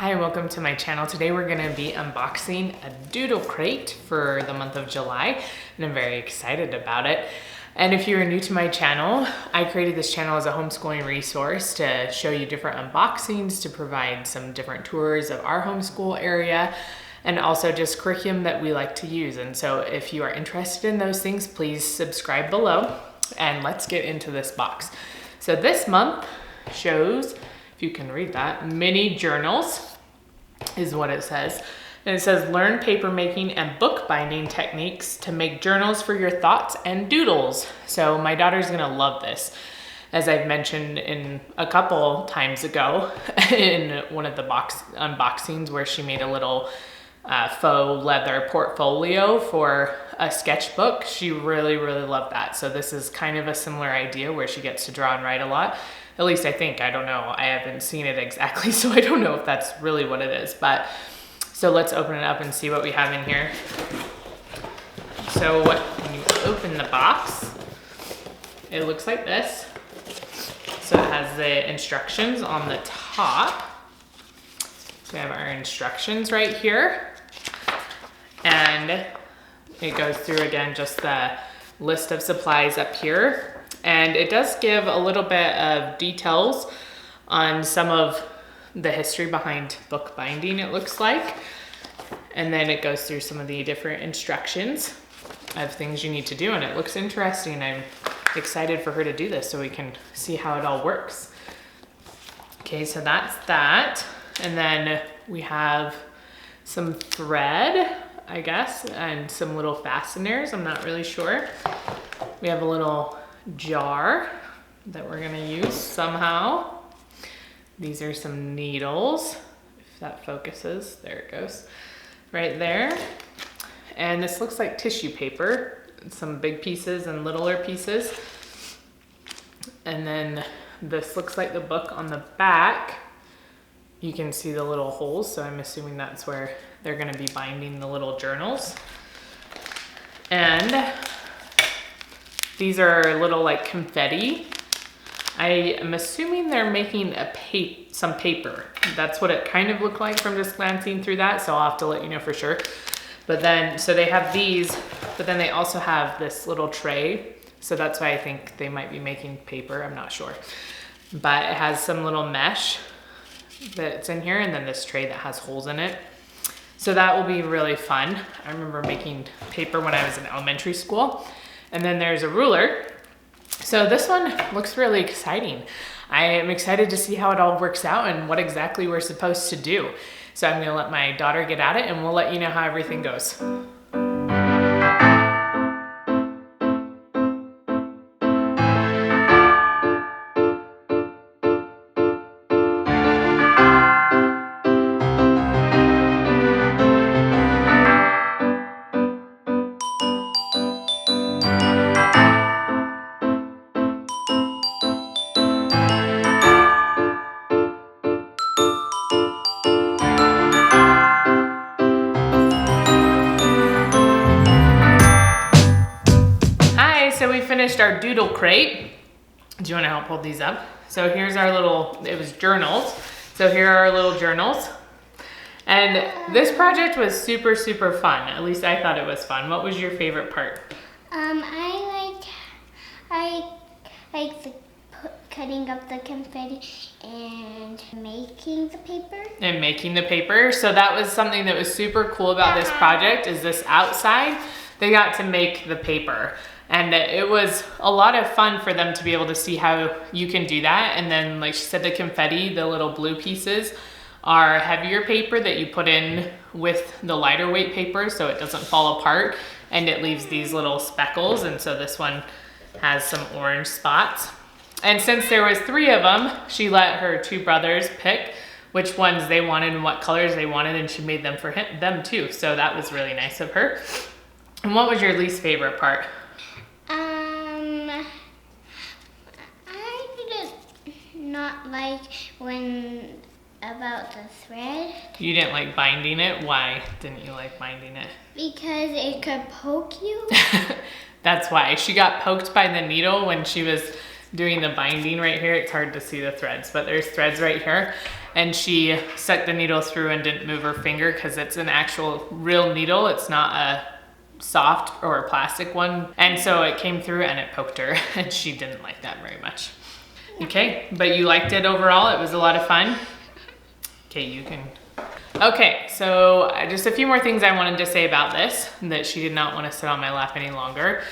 Hi, welcome to my channel. Today we're going to be unboxing a Doodle Crate for the month of July, and I'm very excited about it. And if you're new to my channel, I created this channel as a homeschooling resource to show you different unboxings, to provide some different tours of our homeschool area, and also just curriculum that we like to use. And so if you are interested in those things, please subscribe below, and let's get into this box. So this month shows, if you can read that, mini journals is what it says. And it says, learn paper making and book binding techniques to make journals for your thoughts and doodles. So my daughter's gonna love this. As I've mentioned in a couple times ago in one of the box unboxings where she made a little faux leather portfolio for a sketchbook. She really loved that. So this is kind of a similar idea where she gets to draw and write a lot. At least I think, I don't know. I haven't seen it exactly, so I don't know if that's really what it is. But so let's open it up and see what we have in here. So when you open the box, it looks like this. So it has the instructions on the top. So we have our instructions right here. And it goes through again, just the list of supplies up here. And it does give a little bit of details on some of the history behind book binding, it looks like. And then it goes through some of the different instructions of things you need to do. And it looks interesting. I'm excited for her to do this so we can see how it all works. Okay, so that's that. And then we have some thread, I guess, and some little fasteners. I'm not really sure. We have a little jar that we're gonna use somehow. These are some needles, if that focuses. There it goes, right there. And this looks like tissue paper, some big pieces and littler pieces. And then this looks like the book on the back. You can see the little holes, so I'm assuming that's where they're gonna be binding the little journals. And these are little like confetti. I am assuming they're making some paper. That's what it kind of looked like from just glancing through that, so I'll have to let you know for sure. But then, so they have these, but then they also have this little tray. So that's why I think they might be making paper, I'm not sure. But it has some little mesh that's in here, and then this tray that has holes in it. So that will be really fun. I remember making paper when I was in elementary school. And then there's a ruler. So this one looks really exciting. I am excited to see how it all works out and what exactly we're supposed to do. So I'm gonna let my daughter get at it and we'll let you know how everything goes. So we finished our Doodle Crate. Do you want to help hold these up? So here's our little, it was journals. So here are our little journals. And this project was super fun. At least I thought it was fun. What was your favorite part? I like cutting up the confetti and making the paper. And making the paper. So that was something that was super cool about this project, is this outside, they got to make the paper. And it was a lot of fun for them to be able to see how you can do that. And then, like she said, the confetti, the little blue pieces, are heavier paper that you put in with the lighter weight paper so it doesn't fall apart and it leaves these little speckles. And so this one has some orange spots. And since there was 3 of them, she let her 2 brothers pick which ones they wanted and what colors they wanted, and she made them for them too. So that was really nice of her. And what was your least favorite part? I did not like about the thread. You didn't like binding it? Why didn't you like binding it? Because it could poke you. That's why. She got poked by the needle when she was doing the binding right here. It's hard to see the threads, but there's threads right here. and she stuck the needle through and didn't move her finger because it's an actual real needle. It's not a soft or a plastic one. And so it came through and it poked her and she didn't like that very much. Okay, but you liked it overall? It was a lot of fun? Okay, you can. Okay, so just a few more things I wanted to say about this, that she did not want to sit on my lap any longer,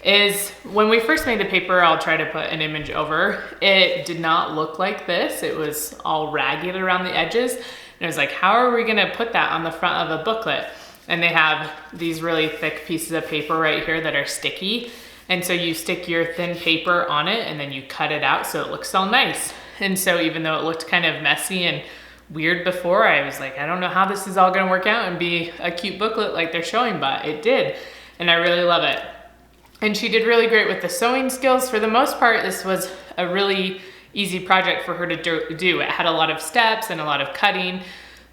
is when we first made the paper, I'll try to put an image over, it did not look like this. It was all ragged around the edges. And I was like, how are we gonna put that on the front of a booklet? And they have these really thick pieces of paper right here that are sticky. And so you stick your thin paper on it and then you cut it out so it looks all nice. And so even though it looked kind of messy and weird before, I was like, I don't know how this is all gonna work out and be a cute booklet like they're showing, but it did. And I really love it. And she did really great with the sewing skills. For the most part, this was a really easy project for her to do. It had a lot of steps and a lot of cutting,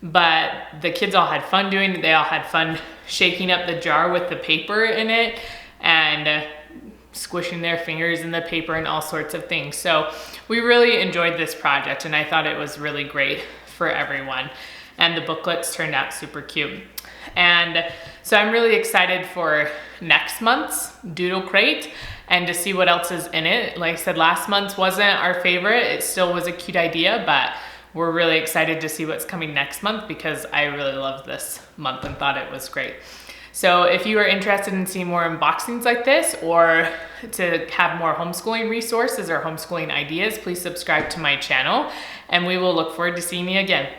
but the kids all had fun doing it. They all had fun shaking up the jar with the paper in it and squishing their fingers in the paper and all sorts of things. So we really enjoyed this project and I thought it was really great for everyone. And the booklets turned out super cute. And so I'm really excited for next month's Doodle Crate and to see what else is in it. Like I said, last month's wasn't our favorite. It still was a cute idea, but we're really excited to see what's coming next month because I really loved this month and thought it was great. So if you are interested in seeing more unboxings like this or to have more homeschooling resources or homeschooling ideas, please subscribe to my channel and we will look forward to seeing you again.